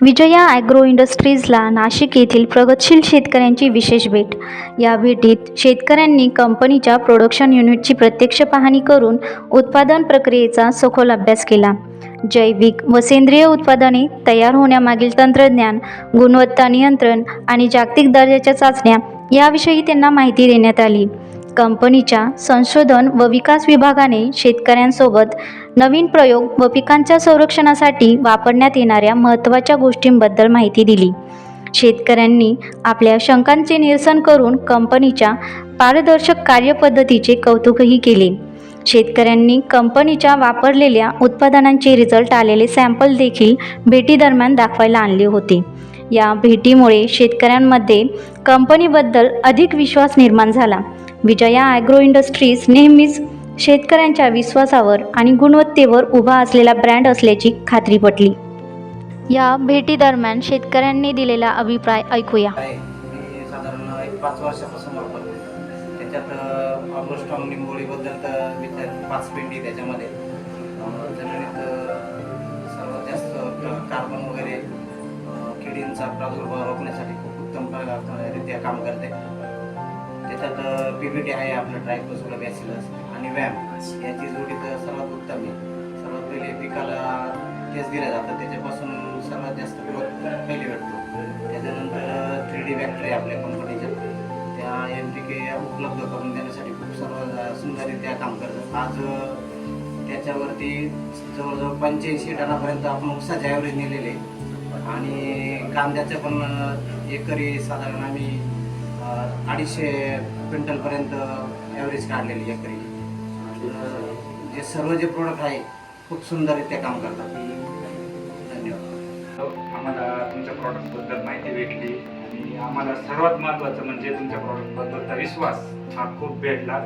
Vijaya agro इंडस्ट्रीजला Nashik येथील प्रगतशील शेतकऱ्यांची विशेष भेट. या भेटीत शेतकऱ्यांनी कंपनीच्या प्रोडक्शन युनिटची प्रत्यक्ष पाहणी करून उत्पादन प्रक्रियेचा सखोल अभ्यास केला. जैविक व सेंद्रिय उत्पादने तयार होण्यामागील तंत्रज्ञान, गुणवत्ता नियंत्रण आणि जागतिक दर्जाच्या चाचण्या याविषयी त्यांना माहिती देण्यात आली. कंपनीच्या संशोधन व विकास विभागाने शेतकऱ्यांसोबत नवीन प्रयोग व पिकांच्या संरक्षणासाठी वापरण्यात येणाऱ्या महत्त्वाच्या गोष्टींबद्दल माहिती दिली. शेतकऱ्यांनी आपल्या शंकांचे निरसन करून कंपनीच्या पारदर्शक कार्यपद्धतीचे कौतुकही केले. शेतकऱ्यांनी कंपनीच्या वापरलेल्या उत्पादनांचे रिझल्ट आलेले सॅम्पल देखील भेटीदरम्यान दाखवायला आणले होते. या भेटीमुळे शेतकऱ्यांमध्ये कंपनीबद्दल अधिक विश्वास निर्माण झाला. विजया ॲग्रो इंडस्ट्रीज नेहमीच शेतकऱ्यांच्या विश्वासावर आणि गुणवत्तेवर उभा असलेला ब्रँड असल्याची खात्री पटली. या भेटीदरम्यान शेतकऱ्यांनी दिलेला अभिप्राय ऐकूया. मी साधारण 5 वर्षापासून वापरतो. त्याच्यात ऑगस्टॉन निंबोळीबद्दल तर विचार 5 पेंडी त्याच्यामध्ये जमिनीत सर्वात जास्त कार्बन वगैरे किडींचा प्रादुर्भाव रोखण्यासाठी खूप उत्तमरित्या काम करते. त्याच्यात PBT आहे आपलं ट्रायकोसुला बॅसिलस आणि वॅम याची जोडी तर सर्वात उत्तम आहे. सर्वात पहिले पिकाला तेच दिलं जातं, त्याच्यापासून सर्वात जास्त ग्रोथ पहिले भेटतो. त्याच्यानंतर 3D बॅक्टेरिया आपल्या कंपनीच्या त्या NPK उपलब्ध करून देण्यासाठी खूप सर्व सुंदररित्या काम करतात. आज त्याच्यावरती जवळजवळ 85 टनापर्यंत आपण उपसाचे ॲव्हरेज नेलेले आणि कांद्याचं पण एकरी साधारण आम्ही 250 क्विंटलपर्यंत ॲव्हरेज काढलेली एकरी. जे सर्व जे प्रोडक्ट आहे खूप सुंदररित्या काम करतात. धन्यवाद. आम्हाला तुमच्या प्रॉडक्टबद्दल माहिती भेटली आणि आम्हाला सर्वात महत्त्वाचं म्हणजे तुमच्या प्रॉडक्टबद्दलचा विश्वास हा खूप भेटला.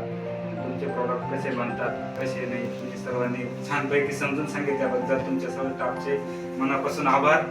तुमचे प्रॉडक्ट कसे बनतात कसे नाही तुम्ही सर्वांनी छानपैकी समजून सांगितल्याबद्दल तुमच्या सर्व स्टाफचे मनापासून आभार.